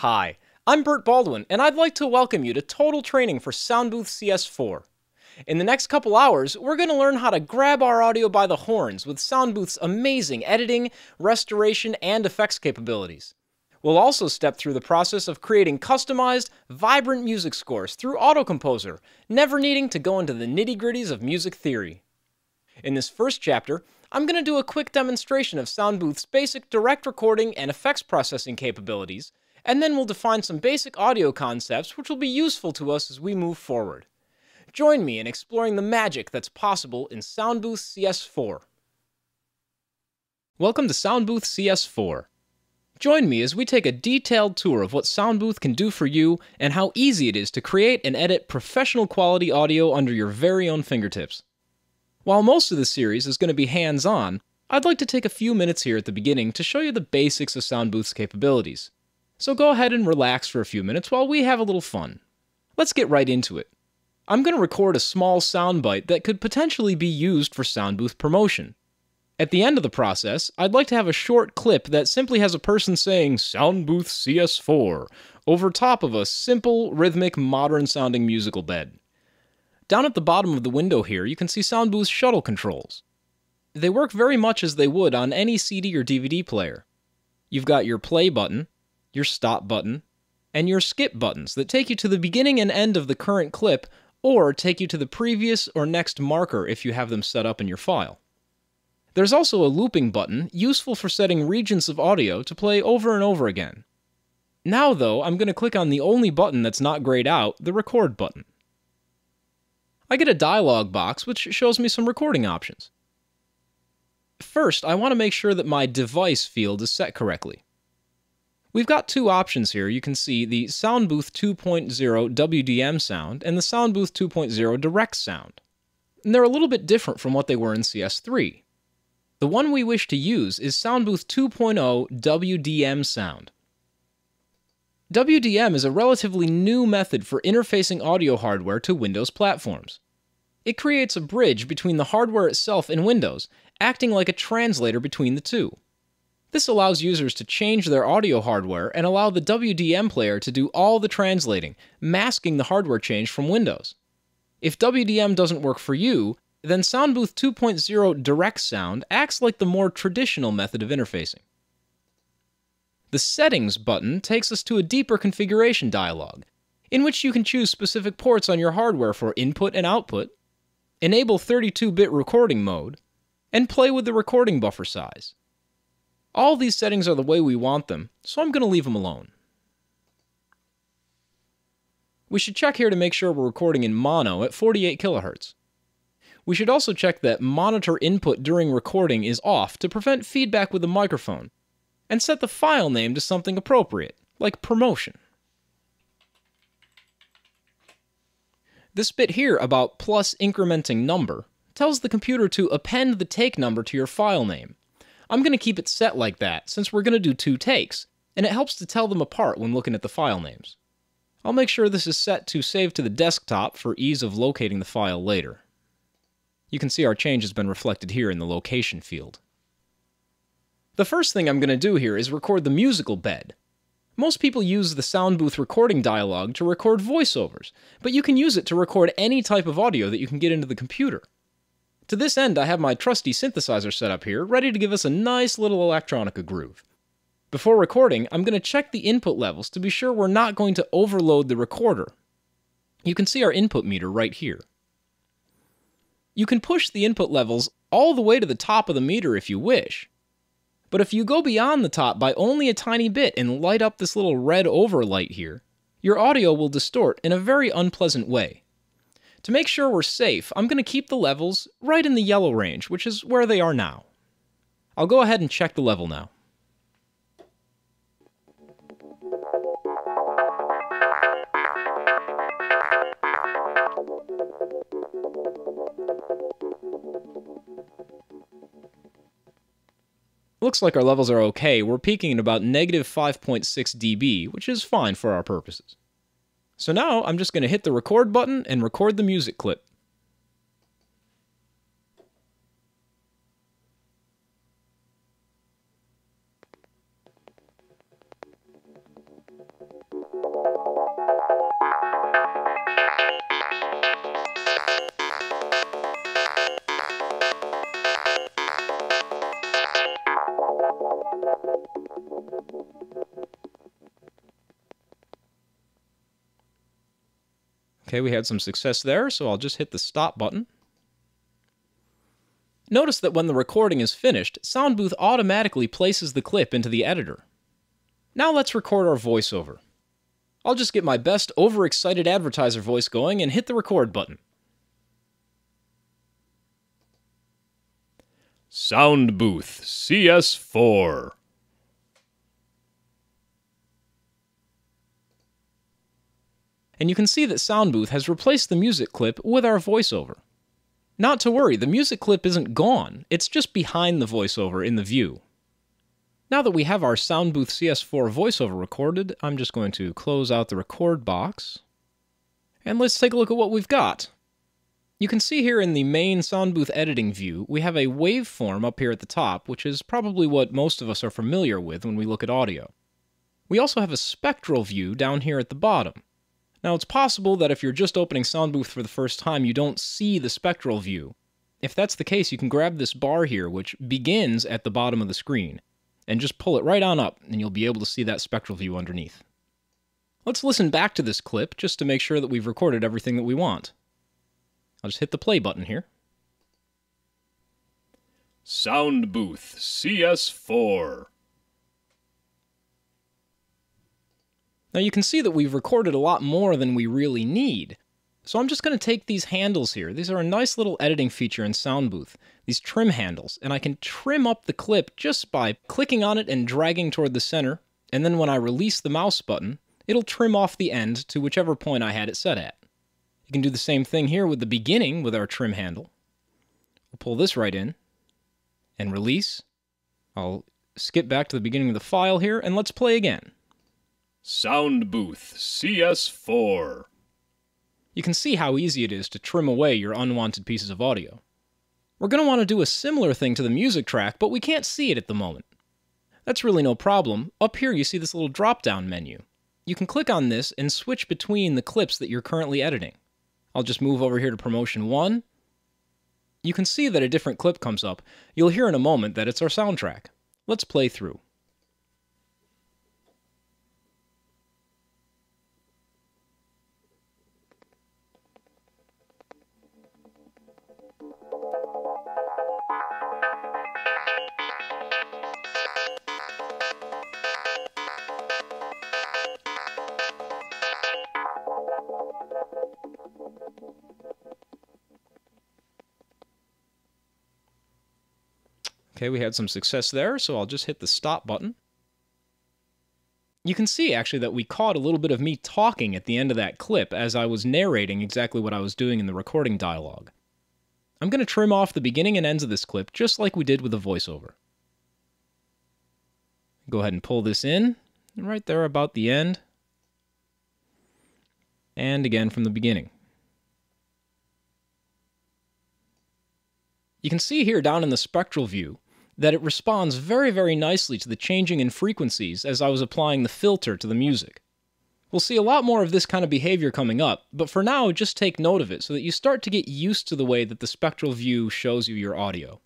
Hi, I'm Bert Baldwin, and I'd like to welcome you to Total Training for Soundbooth CS4. In the next couple hours, we're going to learn how to grab our audio by the horns with Soundbooth's amazing editing, restoration, and effects capabilities. We'll also step through the process of creating customized, vibrant music scores through Auto Composer, never needing to go into the nitty-gritties of music theory. In this first chapter, I'm going to do a quick demonstration of Soundbooth's basic direct recording and effects processing capabilities, and then we'll define some basic audio concepts which will be useful to us as we move forward. Join me in exploring the magic that's possible in Soundbooth CS4. Welcome to Soundbooth CS4. Join me as we take a detailed tour of what Soundbooth can do for you and how easy it is to create and edit professional quality audio under your very own fingertips. While most of the series is going to be hands-on, I'd like to take a few minutes here at the beginning to show you the basics of Soundbooth's capabilities. So go ahead and relax for a few minutes while we have a little fun. Let's get right into it. I'm going to record a small soundbite that could potentially be used for Soundbooth promotion. At the end of the process, I'd like to have a short clip that simply has a person saying Soundbooth CS4 over top of a simple, rhythmic, modern-sounding musical bed. Down at the bottom of the window here, you can see Soundbooth's shuttle controls. They work very much as they would on any CD or DVD player. You've got your play button, your stop button, and your skip buttons that take you to the beginning and end of the current clip or take you to the previous or next marker if you have them set up in your file. There's also a looping button useful for setting regions of audio to play over and over again. Now though, I'm going to click on the only button that's not grayed out, the record button. I get a dialog box which shows me some recording options. First, I want to make sure that my device field is set correctly. We've got two options here. You can see the Soundbooth 2.0 WDM sound and the Soundbooth 2.0 direct sound. And they're a little bit different from what they were in CS3. The one we wish to use is Soundbooth 2.0 WDM sound. WDM is a relatively new method for interfacing audio hardware to Windows platforms. It creates a bridge between the hardware itself and Windows, acting like a translator between the two. This allows users to change their audio hardware and allow the WDM player to do all the translating, masking the hardware change from Windows. If WDM doesn't work for you, then Soundbooth 2.0 Direct Sound acts like the more traditional method of interfacing. The Settings button takes us to a deeper configuration dialog, in which you can choose specific ports on your hardware for input and output, enable 32-bit recording mode, and play with the recording buffer size. All these settings are the way we want them, so I'm going to leave them alone. We should check here to make sure we're recording in mono at 48 kHz. We should also check that monitor input during recording is off to prevent feedback with the microphone, and set the file name to something appropriate, like promotion. This bit here about plus incrementing number tells the computer to append the take number to your file name. I'm going to keep it set like that since we're going to do 2 takes, and it helps to tell them apart when looking at the file names. I'll make sure this is set to save to the desktop for ease of locating the file later. You can see our change has been reflected here in the location field. The first thing I'm going to do here is record the musical bed. Most people use the Soundbooth recording dialog to record voiceovers, but you can use it to record any type of audio that you can get into the computer. To this end, I have my trusty synthesizer set up here, ready to give us a nice little electronica groove. Before recording, I'm going to check the input levels to be sure we're not going to overload the recorder. You can see our input meter right here. You can push the input levels all the way to the top of the meter if you wish. But if you go beyond the top by only a tiny bit and light up this little red overlight here, your audio will distort in a very unpleasant way. To make sure we're safe, I'm going to keep the levels right in the yellow range, which is where they are now. I'll go ahead and check the level now. Looks like our levels are okay. We're peaking at about negative 5.6 dB, which is fine for our purposes. So now I'm just going to hit the record button and record the music clip. Okay, we had some success there, so I'll just hit the stop button. Notice that when the recording is finished, Soundbooth automatically places the clip into the editor. Now let's record our voiceover. I'll just get my best overexcited advertiser voice going and hit the record button. Soundbooth CS4. And you can see that Soundbooth has replaced the music clip with our voiceover. Not to worry, the music clip isn't gone, it's just behind the voiceover in the view. Now that we have our Soundbooth CS4 voiceover recorded, I'm just going to close out the record box. And let's take a look at what we've got. You can see here in the main Soundbooth editing view, we have a waveform up here at the top, which is probably what most of us are familiar with when we look at audio. We also have a spectral view down here at the bottom. Now, it's possible that if you're just opening Soundbooth for the first time, you don't see the spectral view. If that's the case, you can grab this bar here, which begins at the bottom of the screen, and just pull it right on up, and you'll be able to see that spectral view underneath. Let's listen back to this clip, just to make sure that we've recorded everything that we want. I'll just hit the play button here. Soundbooth CS4. Now you can see that we've recorded a lot more than we really need. So I'm just going to take these handles here. These are a nice little editing feature in Soundbooth, these trim handles, and I can trim up the clip just by clicking on it and dragging toward the center, and then when I release the mouse button, it'll trim off the end to whichever point I had it set at. You can do the same thing here with the beginning with our trim handle. We'll pull this right in and release. I'll skip back to the beginning of the file here, and let's play again. Soundbooth CS4. You can see how easy it is to trim away your unwanted pieces of audio. We're going to want to do a similar thing to the music track, but we can't see it at the moment. That's really no problem. Up here you see this little drop-down menu. You can click on this and switch between the clips that you're currently editing. I'll just move over here to Promotion 1. You can see that a different clip comes up. You'll hear in a moment that it's our soundtrack. Let's play through. Okay, we had some success there, so I'll just hit the stop button. You can see, actually, that we caught a little bit of me talking at the end of that clip as I was narrating exactly what I was doing in the recording dialogue. I'm going to trim off the beginning and ends of this clip, just like we did with the voiceover. Go ahead and pull this in, right there about the end. And again from the beginning. You can see here down in the spectral view that it responds very, very nicely to the changing in frequencies as I was applying the filter to the music. We'll see a lot more of this kind of behavior coming up, but for now, just take note of it so that you start to get used to the way that the spectral view shows you your audio.